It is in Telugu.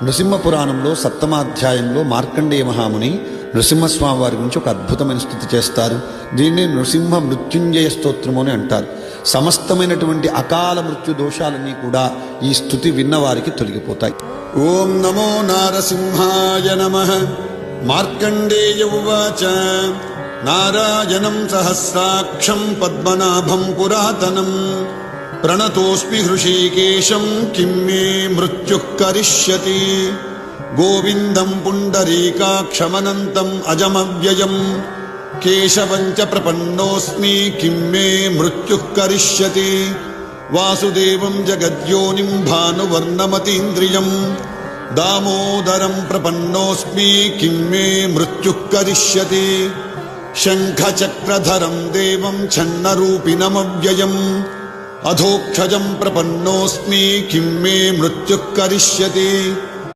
నృసింహ పురాణంలో సప్తమాధ్యాయంలో మార్కండేయ మహాముని నృసింహస్వామి వారి గురించి ఒక అద్భుతమైన స్తుతి చేస్తారు. దీన్ని నృసింహ మృత్యుంజయ స్తోత్రము అని అంటారు. సమస్తమైనటువంటి అకాల మృత్యు దోషాలన్నీ కూడా ఈ స్తుతి విన్నవారికి తొలగిపోతాయి. ఓం నమో నారసింహాయ నమః. మార్కండేయ ఉవాచ నారాయణం సహస్రాక్షం పద్మనాభం పురాతనం ప్రణతోస్మి హృషీకేశం కిం మే మృత్యుః కరిష్యతి. గోవిందం పుండరీకాక్షమనంతం అజమవ్యయం కేశవం చ ప్రపన్నోస్మి కిం మే మృత్యుః కరిష్యతి. వాసుదేవం జగద్యోనిం భానువర్ణమతీంద్రియం దామోదరం ప్రపన్నోస్మి కిం మే మృత్యుః కరిష్యతి. శంఖచక్రధరం దేవం ఛన్నరూపిణమవ్యయం అధోక్షజం ప్రపన్నోస్మి కిం మే మృత్యుః కరిష్యతి.